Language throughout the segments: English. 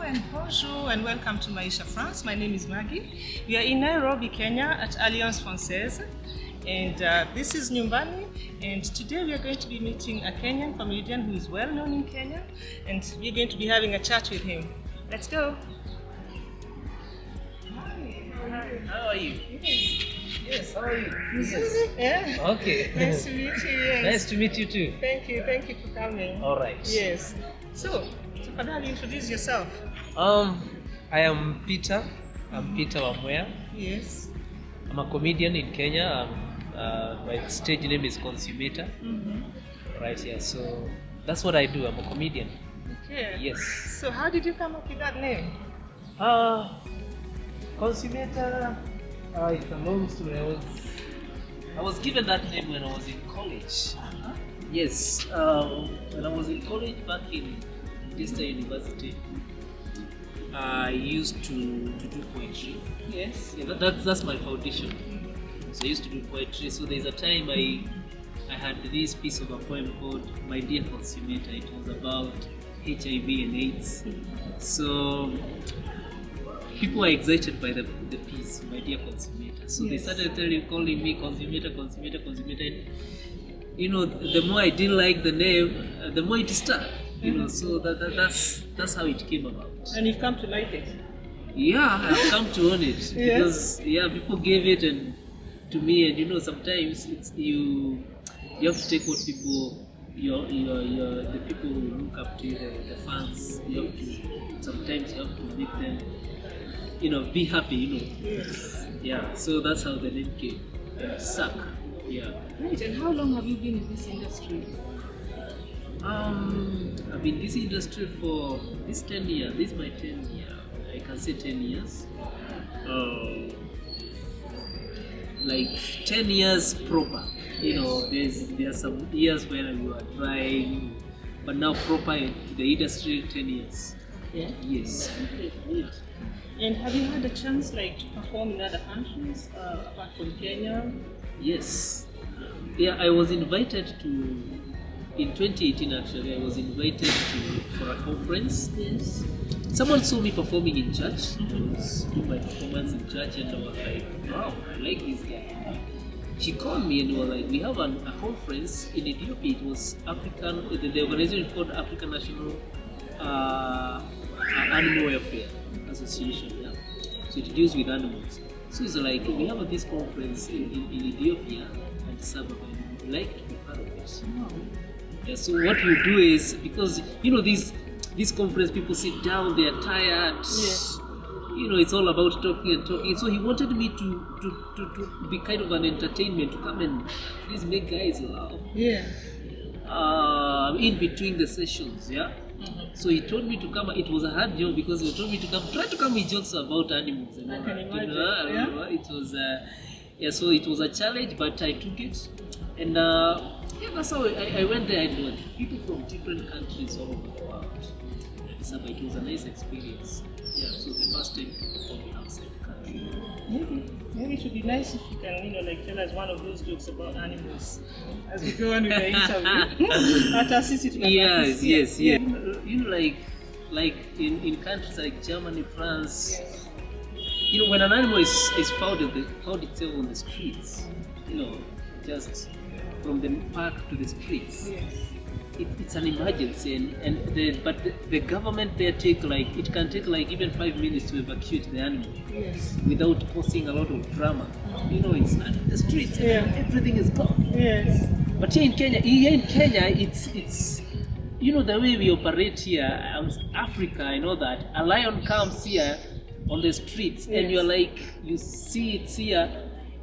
and bonjour and welcome to Maisha France. My name is Maggie. We are in Nairobi, Kenya at Alliance Francaise, and this is Nyumbani, and today we are going to be meeting a Kenyan comedian who is well known in Kenya, and we're going to be having a chat with him. Let's go. Hi. How are you? Yes, how are you? Yeah. Okay. Nice to meet you. Yes. Nice to meet you too. Thank you for coming. All right. Yes. So, Fadhali, introduce yourself. I am Peter. I'm Peter Wamwea. Yes. I'm a comedian in Kenya. My stage name is Consummator. Right here. So that's what I do. I'm a comedian. Okay. Yes. So how did you come up with that name? Consummator. It's a long story. I was given that name when I was in college. Yes. When I was in college back in Manchester University, I used to do poetry. Yes. Yeah, that's my foundation. So I used to do poetry. So there's a time I had this piece of a poem called My Dear Consummator. It was about HIV and AIDS. So people were excited by the piece, My Dear Consummator. So they started calling me Consummator. You know, the more I didn't like the name, the more it stuck. You know, so that's how it came about. And you've come to like it? Yeah, I've come to own it because people gave it to me, and you know, sometimes it's you have to take what people the people who look up to you, the fans. Sometimes you have to make them, you know, be happy. You know. Yes. Yeah. So that's how the name came. Suck. Yeah. Right. And how long have you been in this industry? I've been in this industry for this 10 years. This is my 10 year. I can say 10 years. Like 10 years proper. You know, there are some years where we were trying, but now proper to the industry 10 years. Yeah. Yes. Okay. And have you had a chance like to perform in other countries apart from Kenya? Yes. Yeah, I was invited to. In 2018, actually, I was invited for a conference. Yes. Someone saw me performing in church. I was doing my performance in church, and I was like, wow, I like this guy. She called me and was like, we have a conference in Ethiopia. It was African, the organization called African National Animal Welfare Association. Yeah. So it deals with animals. So it's like, we have this conference in Ethiopia and Sabah, and we would like to be part of it. Wow. Yeah, so what we do is, because you know this conference, people sit down, they are tired. Yes. You know, it's all about talking. So he wanted me to be kind of an entertainment, to come and please make guys laugh. Yeah. In between the sessions, yeah. So he told me to come. It was a hard job because he told me to try to come with jokes about animals. And I can imagine. It was so it was a challenge, but I took it, and that's how I went there. I met people from different countries all over the world. So it was a nice experience. Yeah, so the first time performing outside the country. Maybe it would be nice if you can, you know, like tell us one of those jokes about animals as we go on with the interview. Yes. You know, like in countries like Germany, France. Yes. You know, when an animal is found itself on the streets, you know, just from the park to the streets. Yes. It's an emergency, but the government there it can take like even 5 minutes to evacuate the animal. Yes. Without causing a lot of drama. You know, it's not in the streets. Everything is gone. Yes. But here in Kenya, it's you know the way we operate here, Africa. I know that a lion comes here on the streets, and you're like, you see it here,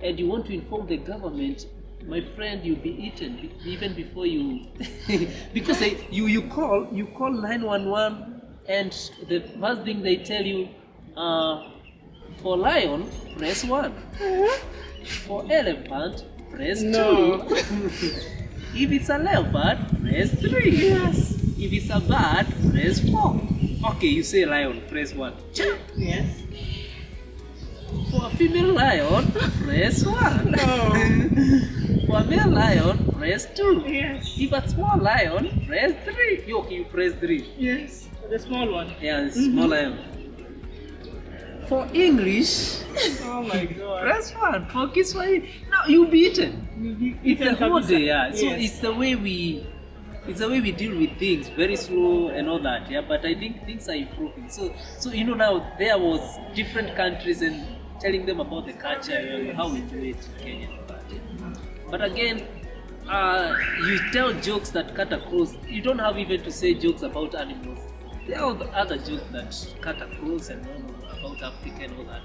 and you want to inform the government. My friend, you'll be eaten even before you, because you call 911, and the first thing they tell you, for lion, press 1. For elephant, press 2. No. If it's a leopard, press 3. Yes. If it's a bird, press 4. Okay, you say lion, press 1. Yes. For a female lion, press 1. No. For a male lion, press 2. Yes. If a small lion, press 3. Okay, you press 3. Yes. The small one. Yeah, small M. For English, Oh my god. press 1. For Kiswahili, now you'll be eaten. It's the whole day, yeah. So Yes. it's the way we deal with things, very slow and all that, yeah. But I think things are improving. So now there was different countries and telling them about the culture and how we do it in Kenya. But again, you tell jokes that cut across. You don't have even to say jokes about animals. There are other jokes that cut across and all about Africa and all that.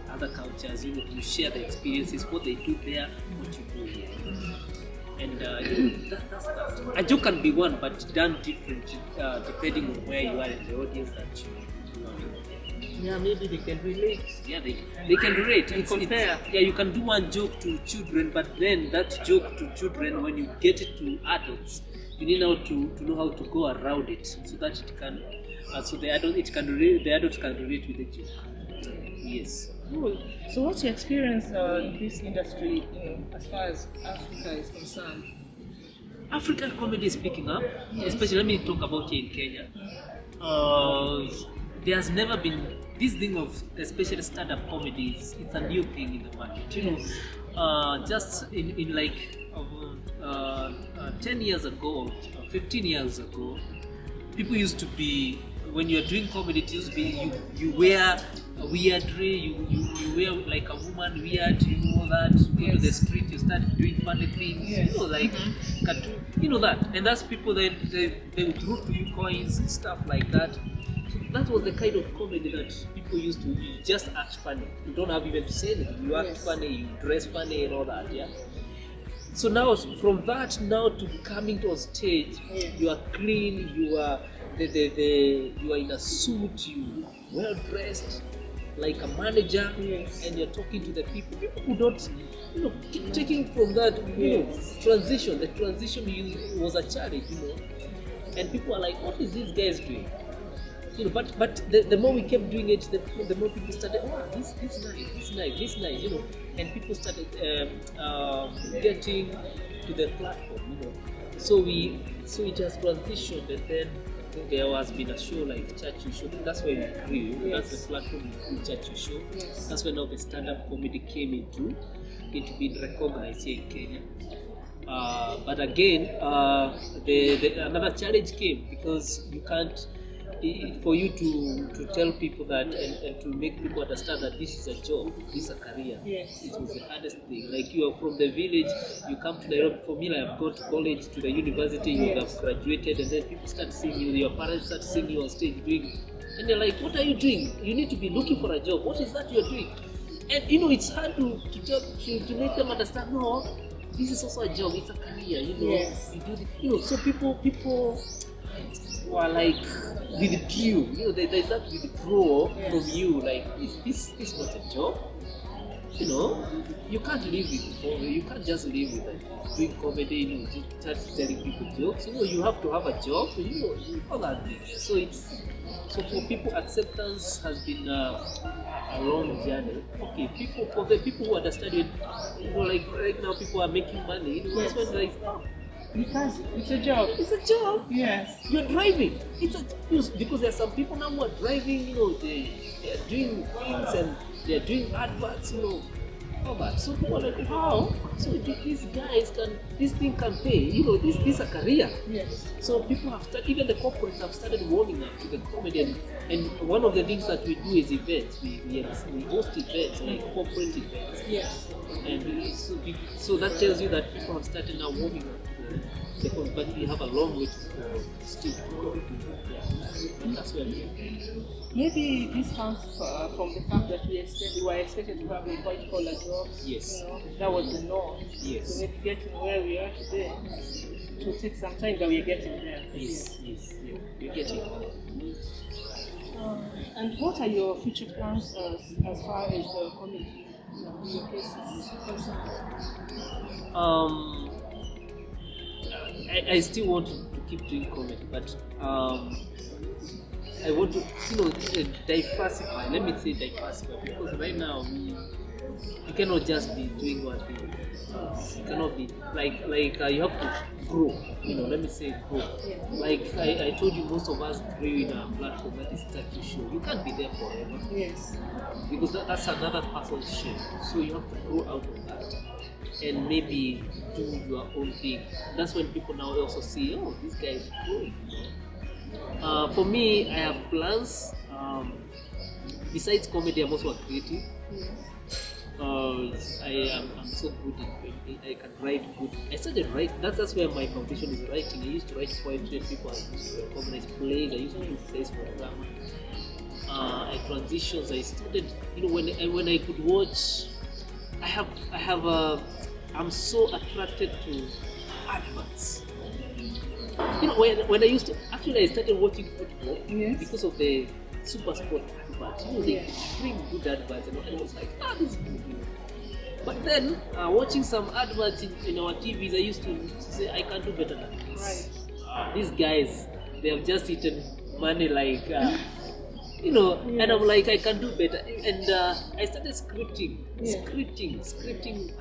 Other cultures, you share the experiences, what they do there, what you do here. And that's that. A joke can be one, but done different depending on where you are in the audience that you are in. Yeah, maybe they can relate. Yeah, they can relate. Compare. Yeah, you can do one joke to children, but then that joke to children, when you get it to adults, you need now to know how to go around it so that it can, the adult can relate with the joke. Yes. Cool. So, what's your experience in this industry, as far as Africa is concerned? African comedy is picking up, especially let me talk about here in Kenya. There has never been this thing of especially stand-up comedy. It's a new thing in the market. Just in like 10 years ago, 15 years ago, people used to be, when you're doing comedy, it used to be you wear weirdly, you wear like a woman weird, that, you go to the street, you start doing funny things, like cartoon, that, and that's people that they would throw to you coins and stuff like that. So that was the kind of comedy that people used to, you just act funny, you don't have even to say anything, you act funny, you dress funny and all that, yeah. So now from that now to coming to a stage, you are clean, you are you are in a suit, you well dressed like a manager, and you're talking to the people. People who don't, keep taking from that, transition. The transition was a challenge, and people are like, what is this guys doing? But the more we kept doing it, the more people started, this nice, and people started getting to the platform, So it has transitioned, and then there has been a show like Churchill Show. That's where we grew. That's the platform we grew, Churchill Show. That's when now the stand-up comedy came into being recognized here in Kenya. But again, another challenge came, because you can't, for you to tell people that and to make people understand that this is a job, this is a career. It was the hardest thing. Like, you are from the village, you come to Nairobi. For me, I've gone to college, to the university, you have graduated, and then people start seeing you, your parents start seeing you on stage doing, and they're like, what are you doing? You need to be looking for a job. What is that you're doing? And it's hard to make them understand, no, this is also a job, it's a career, you do the, so people were like withdrew, there's that withdrawal from you, like, this is not a job, you can't live with it, you can't just live with it, doing comedy, just start telling people jokes, you have to have a job, all that thing. So for people, acceptance has been a long journey. Okay, for the people who understand it, like right now people are making money, that's when like, because it's a job. It's a job. Yes. You're driving. Because there are some people now who are driving, they are doing things and they are doing adverts, all that. So people are like, how? So these guys this thing can pay, this is a career. Yes. So people have started, even the corporates have started warming up to the comedy, and one of the things that we do is events. We host events, like corporate events. Yes. And so that tells you that people have started now warming up. But we have a long way to go still. And that's where we are. Maybe this comes from the fact that we were expected to have a white collar job. Yes. That was the norm. Yes. So maybe getting where we are today, it will take some time, but we are getting there. Yes. We're getting there. And what are your future plans as far as the comedy in your case is concerned? I still want to keep doing comedy, but I want to, diversify. Let me say diversify, because right now you cannot just be doing what you do. You cannot be you have to grow. Let me say grow. Yeah. Like I told you, most of us grow in a platform that is starting show. You can't be there forever. Yes. Because that's another person's show. So you have to grow out of that and maybe do your own thing. That's when people now also see, oh, this guy is growing. For me, I have plans. Besides comedy, I'm also a creative. Yes. I'm so good I can write good. I started writing. That's where my foundation is writing. I used to write poetry and people. I used to recognize plays. I used to do plays for drama. I transitions. I started. When I could watch, I'm so attracted to adverts. When I started watching football. Yes. Because of the Super Sport adverts. They bring good adverts, and I was like, this is good. But then, watching some adverts in our TVs, I used to say, I can do better than this. Right. These guys, they have just eaten money like, and I'm like, I can do better. And I started scripting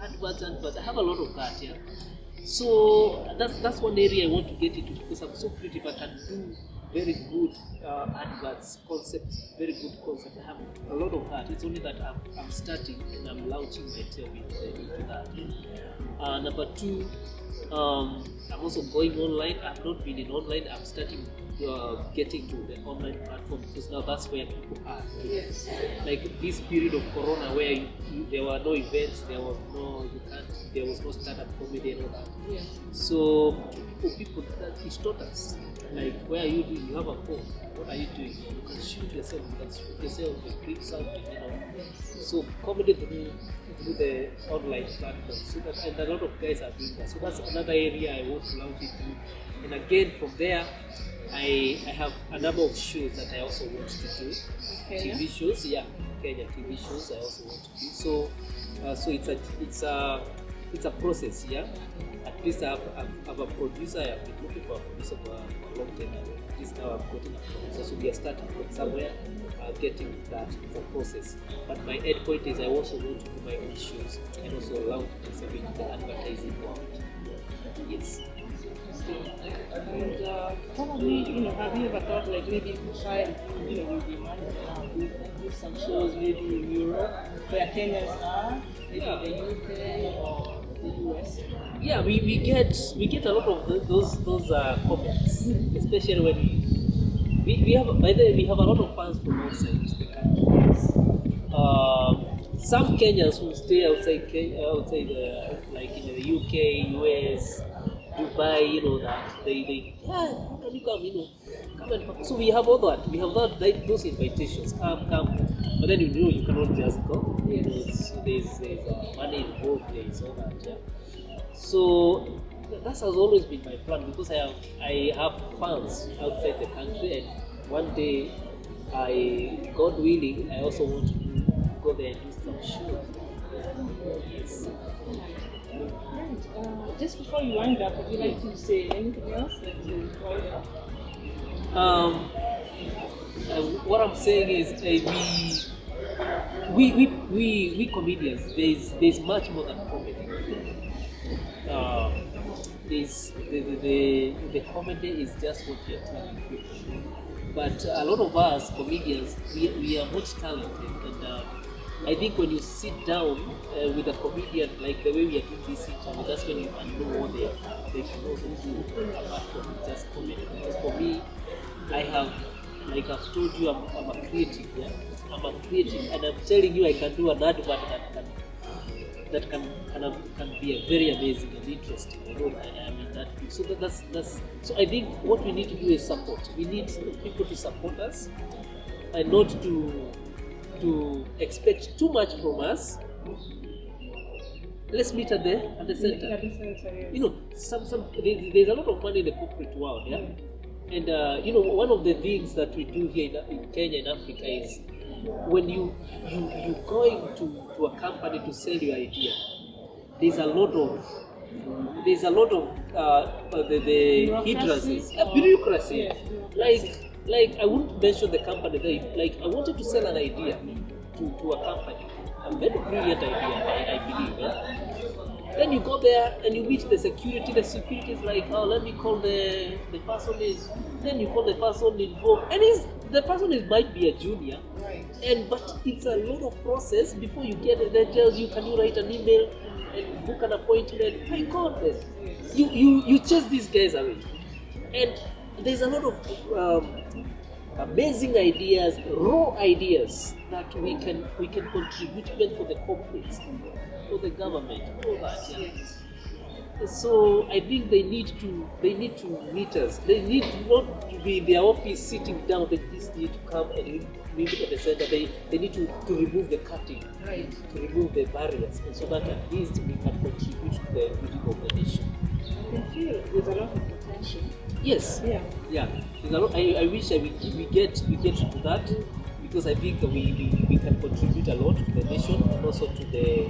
adverts. I have a lot of that, yeah. So that's one area I want to get into because I'm so creative. I can do very good adverts, concepts, very good concepts. I have a lot of that. It's only that I'm starting and I'm launching myself into that. Number two, I'm also going online. I've not been in online. I'm starting getting to the online platform because now that's where people are. Yes. Like this period of Corona where there were no events, there was no stand-up comedy and all that. Yes. So people that it taught us. Like, where are you doing? You have a phone. What are you doing? You can shoot yourself. You can shoot yourself. You can create something. Yes. So comedy through the online platform. So that, and a lot of guys are doing that. So that's another area I want to launch into. And again, from there, I have a number of shows that I also want to do. Okay. TV shows, Kenya TV shows I also want to do. So it's a process, yeah. At least I have a producer. I have been looking for a producer for a long time. At least now I've gotten a producer. So we are starting from somewhere, getting that. It's a process. But my end point is I also want to do my own shows and also launch myself into the advertising world. Yes. And probably, have you ever thought like maybe you could try, maybe do some shows maybe in Europe where Kenyans are, maybe the UK or the US? Yeah, we get a lot of those comments, especially when we have. By the way, we have a lot of fans from outside the country. Some Kenyans who stay outside like in the UK, US, Dubai, that they how can you come, come and so we have all that. We have those invitations. Come, but then you cannot just go. Yes. There's money involved. There's all that. Yeah. So that has always been my plan because I have fans outside the country, and one day, God willing, I also want to go there and do some shows. Yes. Right. Just before you wind up, would you like to say anything else that you what I'm saying is we comedians, there's much more than comedy. The comedy is just what you're telling people. But a lot of us comedians, we are much talented, and I think when you sit down with a comedian, like the way we are doing this interview, that's when you can know what they can also do apart from just comedy. Because for me, I have, like I've told you, I'm a creative. Yeah? I'm a creative, and I'm telling you, I can do an advert that can be a very amazing and interesting. I mean that. So that's. So I think what we need to do is support. We need people to support us, and not to expect too much from us. Let's meet at the center. At the center, yes. There's a lot of money in the corporate world, yeah. And one of the things that we do here in Kenya and Africa is when you going to a company to sell your idea, there's a lot of the hindrances, bureaucracy. Yes, like I wouldn't mention the company there. Like I wanted to sell an idea to a company, a very brilliant idea, I believe. Then you go there and you meet the security. The security is like, oh, let me call the person is. Then you call the person involved, and the person might be a junior, but it's a lot of process before you get it. They tells you, can you write an email and book an appointment? My God, you chase these guys away, and there's a lot of amazing ideas, raw ideas that we can contribute even for the corporates, for the government, all that. Yeah. So I think they need to meet us. They need not to be in their office sitting down. They just need to come and meet at the center. They need to remove the cutting, to remove the barriers, and so that at least we can contribute to the building of the nation. I can feel there's a lot of potential. Yes. Yeah. There's a lot. I wish we get to that, because I think we can contribute a lot to the nation and also to the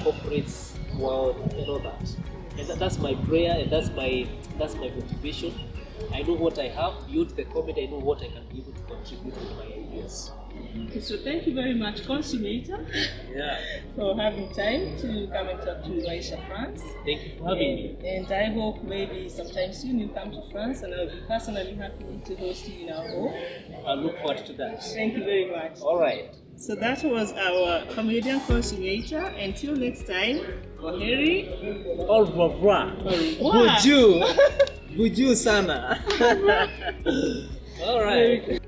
corporates world and all that. And that's my prayer, and that's my motivation. I know what I have. Beyond the comedy, I know what I can be able to contribute with my ideas. Okay, so thank you very much, Consummator, for having time to come and talk to Aisha France. Thank you for having me. And I hope maybe sometime soon you come to France, and I'll be personally happy to host you in our home. I look forward to that. Thank you very much. All right. So that was our comedian Consummator. Until next time, Kwaheri. Au revoir. Buju sana. All right.